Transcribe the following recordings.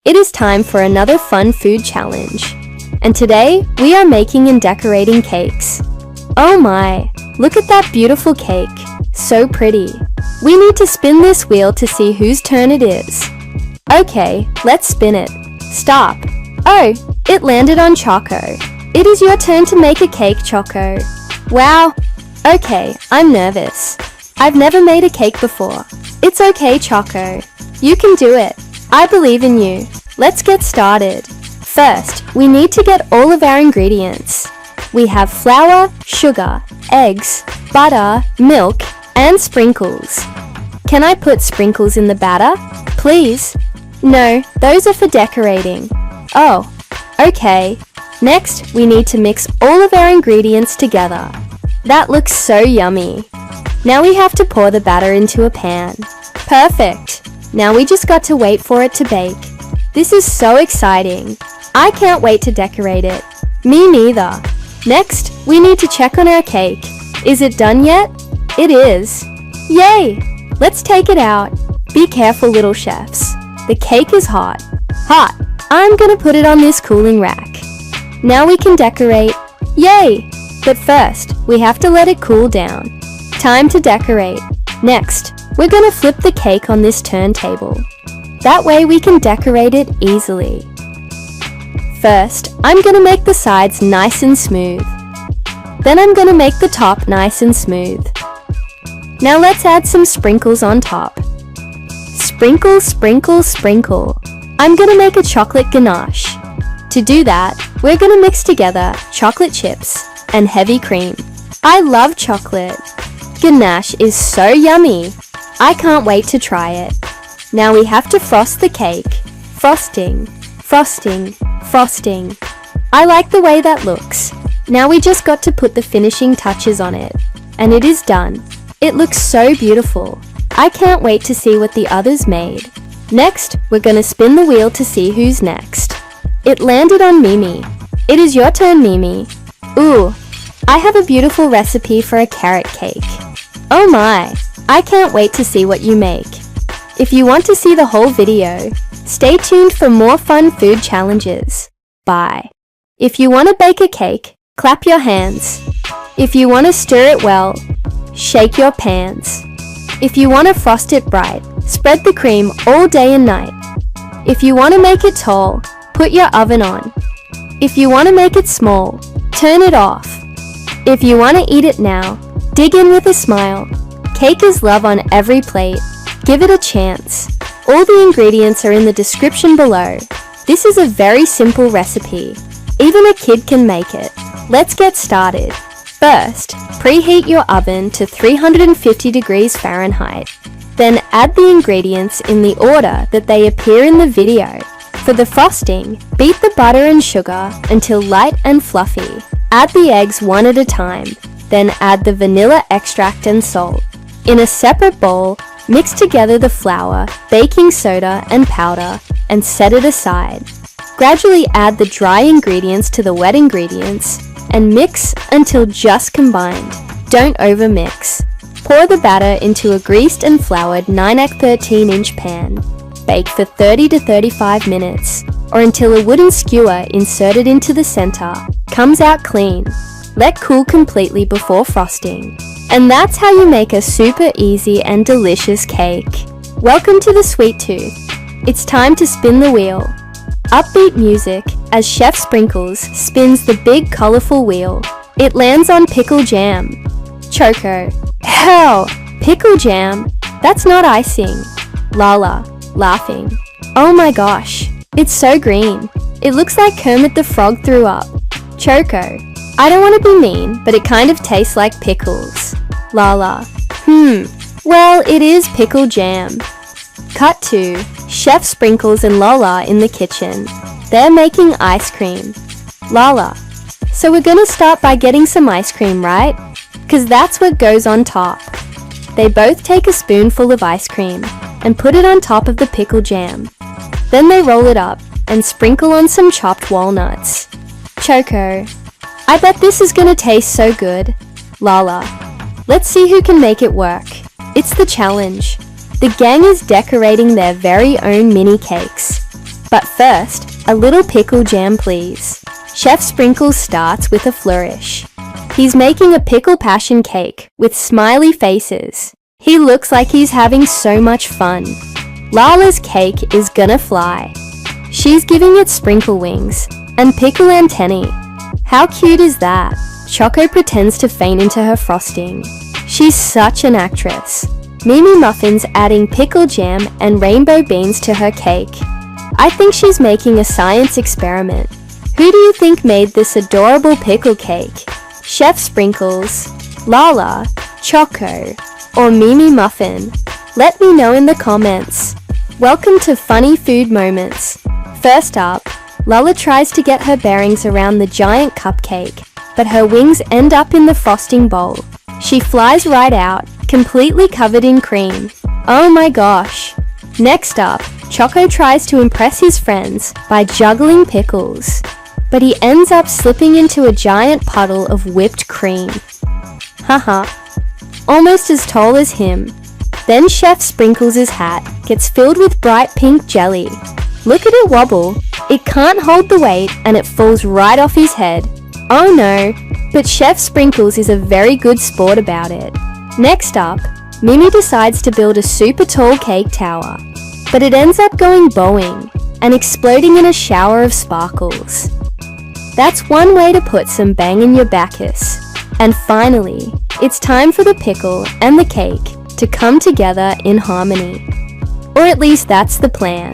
It is time for another fun food challenge. And today, we are making and decorating cakes. Oh my, look at that beautiful cake. So pretty. We need to spin this wheel to see whose turn it is. Okay, let's spin it. Stop. Oh, it landed on Choco. It is your turn to make a cake, Choco. Wow. Okay, I'm nervous. I've never made a cake before. It's okay, Choco. You can do it. I believe in you. Let's get started. First, we need to get all of our ingredients. We have flour, sugar, eggs, butter, milk, and sprinkles. Can I put sprinkles in the batter? Please? No, those are for decorating. Oh, okay. Next, we need to mix all of our ingredients together. That looks so yummy. Now we have to pour the batter into a pan. Perfect. Now we just got to wait for it to bake. This is so exciting. I can't wait to decorate it. Me neither. Next, we need to check on our cake. Is it done yet? It is. Yay! Let's take it out. Be careful, little chefs. The cake is hot. Hot. I'm gonna put it on this cooling rack. Now we can decorate. Yay! But first, we have to let it cool down. Time to decorate. Next, we're gonna flip the cake on this turntable. That way we can decorate it easily. First, I'm gonna make the sides nice and smooth. Then I'm gonna make the top nice and smooth. Now let's add some sprinkles on top. Sprinkle, sprinkle, sprinkle. I'm gonna make a chocolate ganache. To do that, we're gonna mix together chocolate chips and heavy cream. I love chocolate. Ganache is so yummy. I can't wait to try it. Now we have to frost the cake. Frosting, frosting, frosting. I like the way that looks. Now we just got to put the finishing touches on it. And it is done. It looks so beautiful. I can't wait to see what the others made. Next, we're gonna spin the wheel to see who's next. It landed on Mimi. It is your turn, Mimi. Ooh, I have a beautiful recipe for a carrot cake. Oh my, I can't wait to see what you make. If you want to see the whole video, stay tuned for more fun food challenges. Bye. If you want to bake a cake, clap your hands. If you want to stir it well, shake your pans. If you want to frost it bright, spread the cream all day and night. If you want to make it tall, put your oven on. If you want to make it small, turn it off. If you want to eat it now, dig in with a smile. Cake is love on every plate. Give it a chance. All the ingredients are in the description below. This is a very simple recipe. Even a kid can make it. Let's get started. First, preheat your oven to 350 degrees Fahrenheit. Then add the ingredients in the order that they appear in the video. For the frosting, beat the butter and sugar until light and fluffy. Add the eggs one at a time. Then add the vanilla extract and salt. In a separate bowl, mix together the flour, baking soda and powder and set it aside. Gradually add the dry ingredients to the wet ingredients and mix until just combined. Don't overmix. Pour the batter into a greased and floured 9x13-inch pan. Bake for 30 to 35 minutes or until a wooden skewer inserted into the center comes out clean. Let cool completely before frosting. And that's how you make a super easy and delicious cake. Welcome to the Sweet Tooth. It's time to spin the wheel. Upbeat music as Chef Sprinkles spins the big colorful wheel. It lands on pickle jam. Choco. Hell! Pickle jam? That's not icing. Lala, laughing. Oh my gosh, it's so green. It looks like Kermit the Frog threw up. Choco. I don't want to be mean, but it kind of tastes like pickles. Lala. Well, it is pickle jam. Cut to Chef Sprinkles and Lala in the kitchen. They're making ice cream. Lala. So we're gonna start by getting some ice cream, right? 'Cause that's what goes on top. They both take a spoonful of ice cream and put it on top of the pickle jam. Then they roll it up and sprinkle on some chopped walnuts. Choco. I bet this is gonna taste so good. Lala. Let's see who can make it work. It's the challenge. The gang is decorating their very own mini cakes. But first, a little pickle jam please. Chef Sprinkles starts with a flourish. He's making a pickle passion cake with smiley faces. He looks like he's having so much fun. Lala's cake is gonna fly. She's giving it sprinkle wings and pickle antennae. How cute is that? Choco pretends to faint into her frosting. She's such an actress. Mimi Muffin's adding pickle jam and rainbow beans to her cake. I think she's making a science experiment. Who do you think made this adorable pickle cake? Chef Sprinkles, Lala, Choco, or Mimi Muffin? Let me know in the comments. Welcome to Funny Food Moments. First up, Lala tries to get her bearings around the giant cupcake, but her wings end up in the frosting bowl. She flies right out, completely covered in cream. Oh my gosh! Next up, Choco tries to impress his friends by juggling pickles, but he ends up slipping into a giant puddle of whipped cream. Haha, almost as tall as him. Then Chef Sprinkles' hat gets filled with bright pink jelly. Look at it wobble. It can't hold the weight and it falls right off his head. Oh no, but Chef Sprinkles is a very good sport about it. Next up, Mimi decides to build a super tall cake tower, but it ends up going boing and exploding in a shower of sparkles. That's one way to put some bang in your Bacchus. And finally, it's time for the pickle and the cake to come together in harmony. Or at least that's the plan.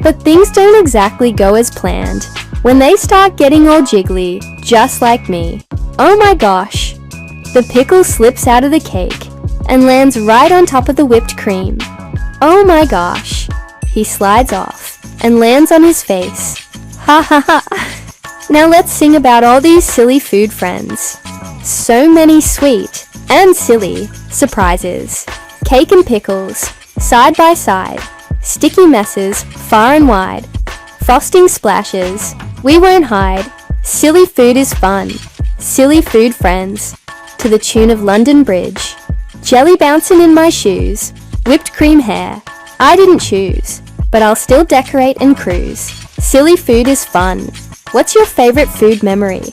But things don't exactly go as planned when they start getting all jiggly, just like me. Oh my gosh! The pickle slips out of the cake and lands right on top of the whipped cream. Oh my gosh! He slides off and lands on his face. Ha ha ha! Now let's sing about all these silly food friends. So many sweet and silly surprises. Cake and pickles, side by side. Sticky messes, far and wide. Frosting splashes, we won't hide. Silly food is fun. Silly food friends. To the tune of London Bridge. Jelly bouncing in my shoes. Whipped cream hair. I didn't choose, but I'll still decorate and cruise. Silly food is fun. What's your favorite food memory?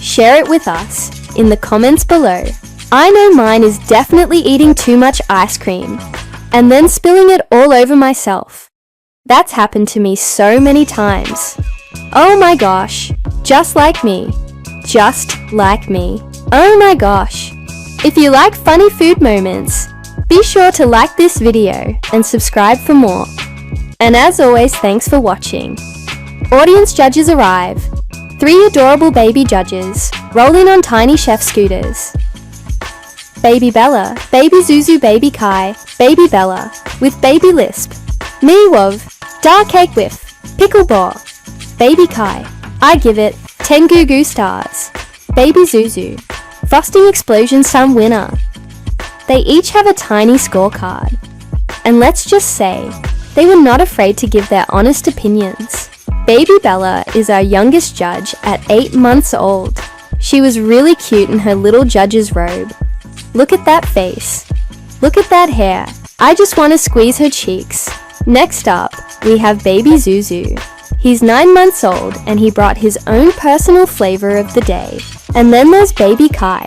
Share it with us in the comments below. I know mine is definitely eating too much ice cream and then spilling it all over myself. That's happened to me so many times. Oh my gosh, just like me. Just like me. Oh my gosh. If you like funny food moments, be sure to like this video and subscribe for more. And as always, thanks for watching. Audience judges arrive. 3 adorable baby judges roll in on tiny chef scooters. Baby Bella, Baby Zuzu, Baby Kai, Baby Bella, with Baby Lisp. Me Wov, Dark Cake Whiff, Pickleball. Baby Kai, I give it 10 Goo Goo stars. Baby Zuzu, Frosting Explosion Some winner. They each have a tiny scorecard. And let's just say, they were not afraid to give their honest opinions. Baby Bella is our youngest judge at 8 months old. She was really cute in her little judge's robe. Look at that face. Look at that hair. I just want to squeeze her cheeks. Next up, we have Baby Zuzu. He's 9 months old and he brought his own personal flavor of the day. And then there's Baby Kai,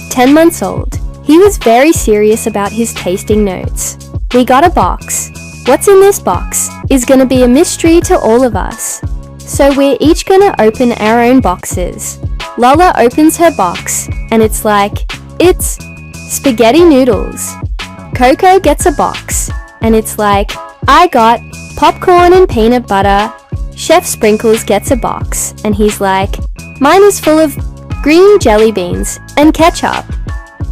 10 months old. He was very serious about his tasting notes. We got a box. What's in this box is gonna be a mystery to all of us. So we're each gonna open our own boxes. Lala opens her box and it's like, it's spaghetti noodles. Coco gets a box and it's like, I got popcorn and peanut butter. Chef Sprinkles gets a box and he's like, mine is full of green jelly beans and ketchup.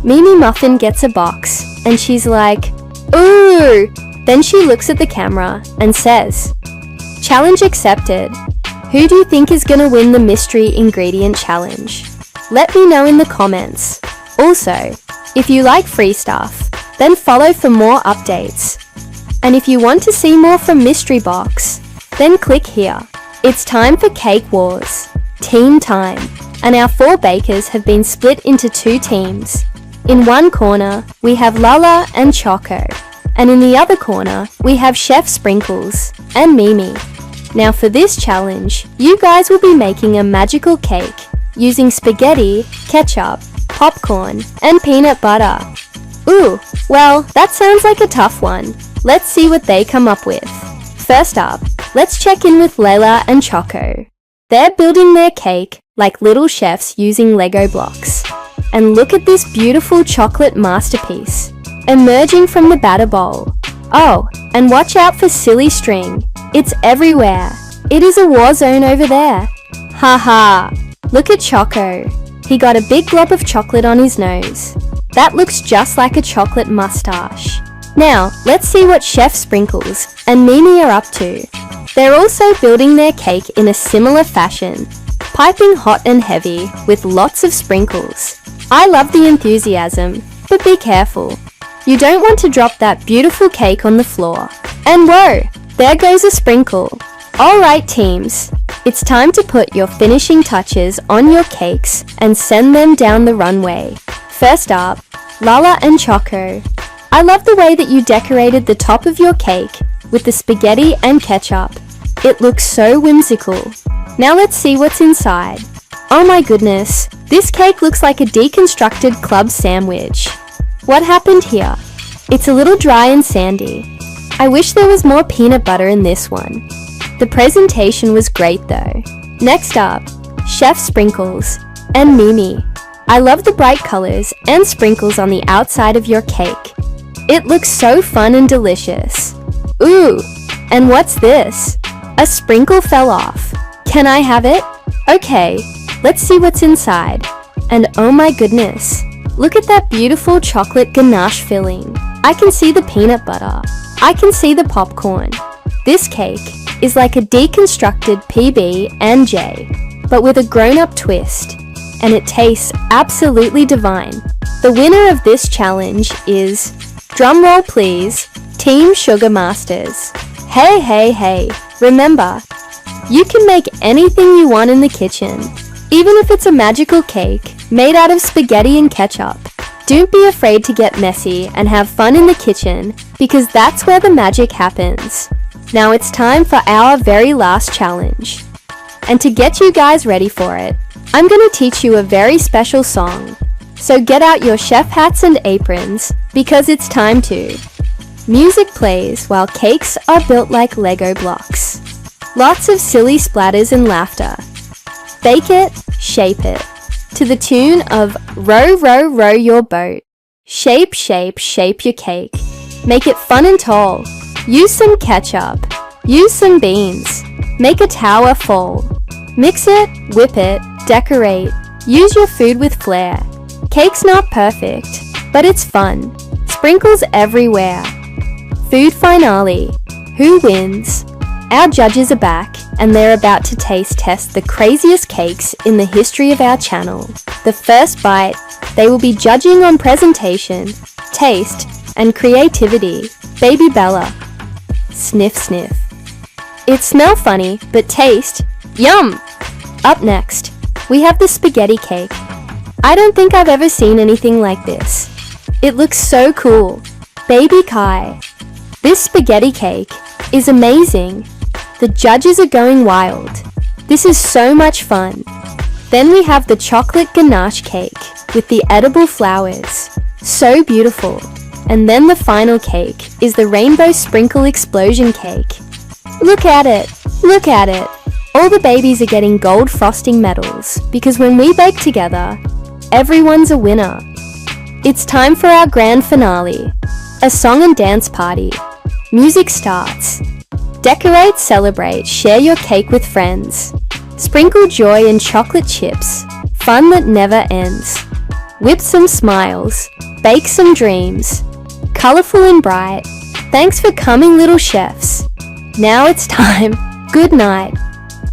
Mimi Muffin gets a box and she's like, ooh! Then she looks at the camera and says, challenge accepted. Who do you think is gonna win the mystery ingredient challenge? Let me know in the comments. Also, if you like free stuff, then follow for more updates. And if you want to see more from Mystery Box, then click here. It's time for Cake Wars. Team time. And our 4 bakers have been split into 2 teams. In one corner, we have Lala and Choco. And in the other corner, we have Chef Sprinkles and Mimi. Now for this challenge, you guys will be making a magical cake using spaghetti, ketchup, popcorn, and peanut butter. Ooh, well, that sounds like a tough one. Let's see what they come up with. First up, let's check in with Lala and Choco. They're building their cake like little chefs using Lego blocks. And look at this beautiful chocolate masterpiece emerging from the batter bowl. Oh, and watch out for silly string. It's everywhere. It is a war zone over there. Haha, look at Choco. He got a big glob of chocolate on his nose. That looks just like a chocolate mustache. Now, let's see what Chef Sprinkles and Mimi are up to. They're also building their cake in a similar fashion, piping hot and heavy with lots of sprinkles. I love the enthusiasm, but be careful. You don't want to drop that beautiful cake on the floor. And whoa, there goes a sprinkle. Alright teams, it's time to put your finishing touches on your cakes and send them down the runway. First up, Lala and Choco. I love the way that you decorated the top of your cake with the spaghetti and ketchup. It looks so whimsical. Now let's see what's inside. Oh my goodness, this cake looks like a deconstructed club sandwich. What happened here? It's a little dry and sandy. I wish there was more peanut butter in this one. The presentation was great though. Next up, Chef Sprinkles and Mimi. I love the bright colors and sprinkles on the outside of your cake. It looks so fun and delicious. Ooh, and what's this? A sprinkle fell off. Can I have it? Okay, let's see what's inside. And oh my goodness, look at that beautiful chocolate ganache filling. I can see the peanut butter. I can see the popcorn. This cake is like a deconstructed PB and J, but with a grown-up twist. And it tastes absolutely divine. The winner of this challenge is, drumroll please, Team Sugar Masters. Hey, hey, hey, remember, you can make anything you want in the kitchen, even if it's a magical cake made out of spaghetti and ketchup. Don't be afraid to get messy and have fun in the kitchen, because that's where the magic happens. Now it's time for our very last challenge. And to get you guys ready for it, I'm going to teach you a very special song. So get out your chef hats and aprons, because it's time to. Music plays while cakes are built like Lego blocks. Lots of silly splatters and laughter. Bake it, shape it, to the tune of Row, row, row your boat. Shape, shape, shape your cake. Make it fun and tall. Use some ketchup. Use some beans. Make a tower fall. Mix it, whip it, decorate. Use your food with flair. Cake's not perfect, but it's fun. Sprinkles everywhere. Food finale. Who wins? Our judges are back, and they're about to taste test the craziest cakes in the history of our channel. The first bite, they will be judging on presentation, taste, and creativity. Baby Bella. Sniff, sniff. It smells funny, but taste, yum! Up next, we have the spaghetti cake. I don't think I've ever seen anything like this. It looks so cool. Baby Kai. This spaghetti cake is amazing. The judges are going wild. This is so much fun. Then we have the chocolate ganache cake with the edible flowers. So beautiful. And then the final cake is the rainbow sprinkle explosion cake. Look at it. Look at it. All the babies are getting gold frosting medals because when we bake together, everyone's a winner. It's time for our grand finale. A song and dance party. Music starts. Decorate, celebrate, share your cake with friends. Sprinkle joy and chocolate chips. Fun that never ends. Whip some smiles. Bake some dreams. Colorful and bright. Thanks for coming, little chefs. Now it's time. Good night.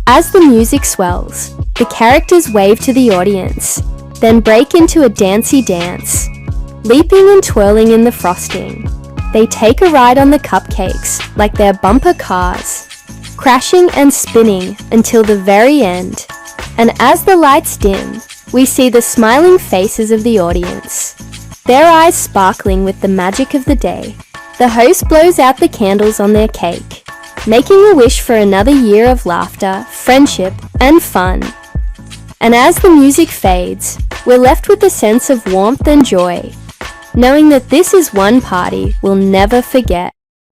As the music swells, the characters wave to the audience, then break into a dancey dance. Leaping and twirling in the frosting. They take a ride on the cupcakes like they're bumper cars, crashing and spinning until the very end. And as the lights dim, we see the smiling faces of the audience, their eyes sparkling with the magic of the day. The host blows out the candles on their cake, making a wish for another year of laughter, friendship, and fun. And as the music fades, we're left with a sense of warmth and joy, knowing that this is one party we'll never forget.